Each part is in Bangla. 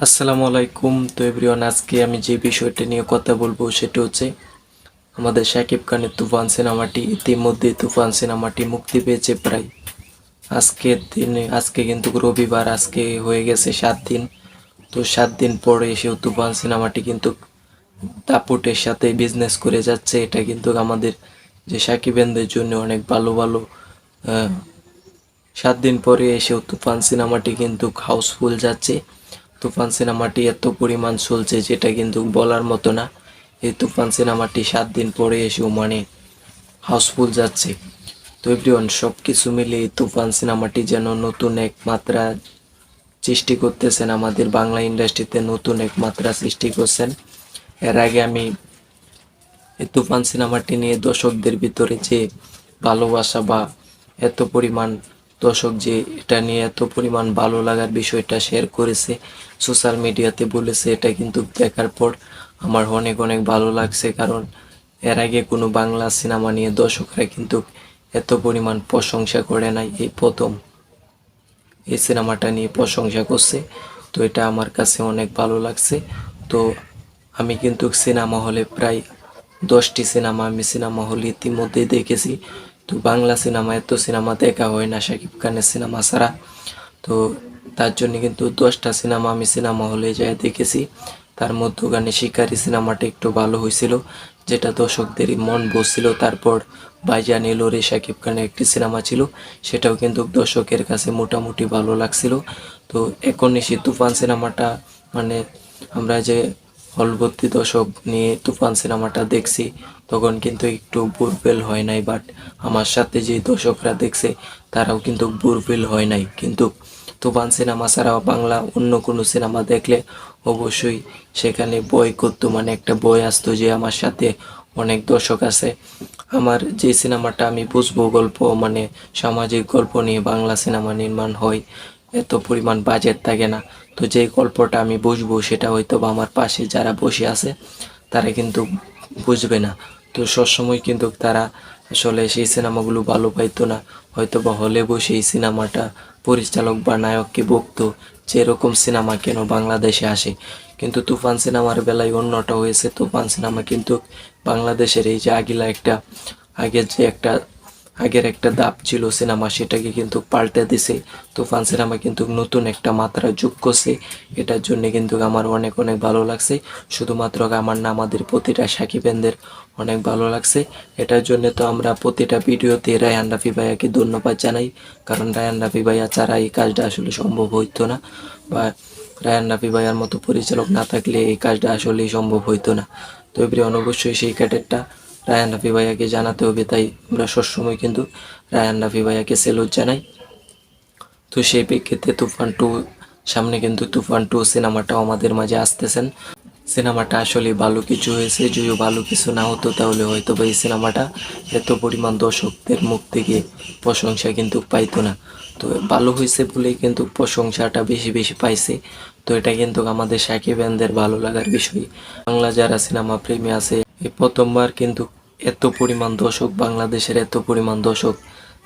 আসসালামু আলাইকুম। তো এভরিওয়ান, আজকে আমি যে বিষয়টা নিয়ে কথা বলবো সেটা হচ্ছে আমাদের শাকিব খানের তুফান সিনেমাটি। ইতিমধ্যে তুফান সিনেমাটি মুক্তি পেয়েছে প্রায় আজকে কিন্তু রবিবার, আজকে হয়ে গেছে 7 দিন। তো 7 দিন পরে এসেও তুফান সিনেমাটি কিন্তু দাপুটের সাথে বিজনেস করে যাচ্ছে। এটা কিন্তু আমাদের যে সাকিবেনদের জন্য অনেক ভালো ভালো। আহ, 7 দিন পরে এসেও তুফান সিনেমাটি কিন্তু হাউসফুল যাচ্ছে। তুফান সিনেমাটি এত পরিমাণ চলছে যেটা কিন্তু বলার মতো না। এই তুফান সিনেমাটি 7 দিন পরে এসেও হাউসফুল যাচ্ছে। তো এভরিওয়ান, সব কিছু মিলিয়ে এই তুফান সিনেমাটি যেন নতুন এক মাত্রা সৃষ্টি করতেছেন, আমাদের বাংলা ইন্ডাস্ট্রিতে নতুন এক মাত্রা সৃষ্টি করছেন। এর আগে আমি এই তুফান সিনেমাটি নিয়ে দর্শকদের ভিতরে যে ভালোবাসা বা এত পরিমাণ দর্শক যে এটা নিয়ে এত পরিমাণ ভালো লাগার বিষয়টা শেয়ার করেছে, সোশ্যাল মিডিয়াতে বলেছে, এটা কিন্তু দেখার পর আমার অনেক অনেক ভালো লাগছে। কারণ এর আগে কোনো বাংলা সিনেমা নিয়ে দর্শকরা কিন্তু এত পরিমাণ প্রশংসা করে নাই, এই প্রথম এই সিনেমাটা নিয়ে প্রশংসা করছে। তো এটা আমার কাছে অনেক ভালো লাগছে। তো আমি কিন্তু সিনেমা হলে প্রায় 10টি সিনেমা আমি সিনেমা হলে ইতিমধ্যেই দেখেছি। তো বাংলা সিনেমা এত সিনেমা দেখা হয় না শাকিব খানের সিনেমা ছাড়া। তো তার জন্য কিন্তু 10টা সিনেমা আমি সিনেমা হলে যাই দেখেছি। তার মধ্যখানে শিকারি সিনেমাটা একটু ভালো হয়েছিল, যেটা দর্শকদেরই মন বসছিল। তারপর ভাইজান এলো রে শাকিব খানের একটি সিনেমা ছিল, সেটাও কিন্তু দর্শকের কাছে মোটামুটি ভালো লাগছিল। তো এখন এসে তুফান সিনেমাটা, মানে আমরা যে হলভর্তি দর্শক নিয়ে তুফান সিনেমাটা দেখছি, তখন কিন্তু একটু বোরফিল হয় নাই। বাট আমার সাথে যে দর্শকরা দেখছে তারাও কিন্তু বোরফিল হয় নাই। কিন্তু তুফান সিনেমা ছাড়া বাংলা অন্য কোনো সিনেমা দেখলে অবশ্যই সেখানে বই করতো, মানে একটা বই আসতো যে আমার সাথে অনেক দর্শক আছে। আমার যে সিনেমাটা আমি বুঝবো গল্প, মানে সামাজিক গল্প নিয়ে বাংলা সিনেমা নির্মাণ হয়, এত পরিমাণ বাজেট থাকে না। তো যে গল্পটা আমি বুঝবো সেটা হয়তো বা আমার পাশে যারা বসে আছে তারা কিন্তু বুঝবে না। তো সবসময় কিন্তু তারা আসলে সেই সিনেমাগুলো ভালো পাইতো না। হয়তো বা হলে বসে এই সিনেমাটা পরিচালক বা নায়ককে বকতো যে এরকম সিনেমা কেন বাংলাদেশে আসে। কিন্তু তুফান সিনেমার বেলায় অন্যটা হয়েছে। তুফান সিনেমা কিন্তু বাংলাদেশের এই যে আগের যে একটা আগের একটা দাপ ছিল সিনেমা, সেটাকে কিন্তু পাল্টে দিছে। তুফান সিনেমা কিন্তু নতুন একটা মাত্রা যোগ করছে। এটার জন্য কিন্তু আমার অনেক অনেক ভালো লাগছে। শুধুমাত্র আমার না, আমাদের প্রতিটা সাকিবেনদের অনেক ভালো লাগছে। এটার জন্য তো আমরা প্রতিটা ভিডিওতে রায়হান রাফি ভাইয়াকে ধন্যবাদ জানাই। কারণ রায়হান রাফি ভাইয়া ছাড়া এই কাজটা আসলে সম্ভব হইতো না, বা রায়হান রাফি ভাইয়ার মতো পরিচালক না থাকলে এই কাজটা আসলেই সম্ভব হইতো না। তো এভরিওয়ান, অবশ্যই সেই ক্যাডেটটা রায়হান রাফি ভাইয়াকে জানাতে হবে। তাই আমরা সবসময় কিন্তু রায়হান রাফি ভাইয়াকে সেলুট জানাই। তো সেই প্রেক্ষিতে সামনে কিন্তু তুফান 2 সিনেমাটাও আমাদের মাঝে আসতেছেন। সিনেমাটা আসলে ভালো কিছু হয়েছে। যদি ভালো কিছু না হতো তাহলে হয়তো বা এই সিনেমাটা এত পরিমাণ দর্শকদের মুখ থেকে প্রশংসা কিন্তু পাইতো না। তো ভালো হয়েছে বলেই কিন্তু প্রশংসাটা বেশি বেশি পাইছে। তো এটা কিন্তু আমাদের সাকিব-ইয়ানদের ভালো লাগার বিষয়। বাংলা যারা সিনেমা প্রেমী আছে, এই প্রথমবার কিন্তু এত পরিমাণ দর্শক, বাংলাদেশের এত পরিমাণ দর্শক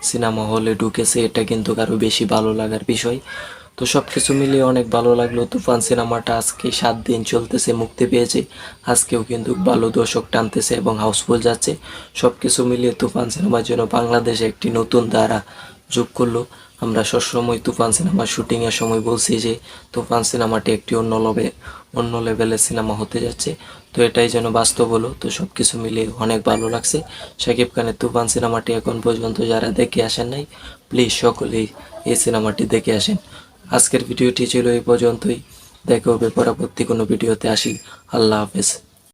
সিনেমা হলে ঢুকেছে, এটা কিন্তু আরও বেশি ভালো লাগার বিষয়। তো সব কিছু মিলিয়ে অনেক ভালো লাগলো। তুফান সিনেমাটা আজকে 7 দিন চলতেছে, মুক্তি পেয়েছে। আজকেও কিন্তু ভালো দর্শক টানতেছে এবং হাউসফুল যাচ্ছে। সব কিছু মিলিয়ে তুফান সিনেমার জন্য বাংলাদেশে একটি নতুন ধারা যোগ করলো। আমরা সবসময় তুফান সিনেমার শুটিংয়ের সময় বলছি যে তুফান সিনেমাটি একটি অন্য লেভেলের সিনেমা হতে যাচ্ছে। তো এটাই যেন বাস্তব হলো। তো সব কিছু মিলিয়ে অনেক ভালো লাগছে। শাকিব খানের তুফান সিনেমাটি এখন পর্যন্ত যারা দেখে আসেন নাই, প্লিজ সকলেই এই সিনেমাটি দেখে আসেন। আজকের ভিডিওটি ছিল এই পর্যন্তই। দেখা হবে পরবর্তী কোনো ভিডিওতে। আসি, আল্লাহ হাফেজ।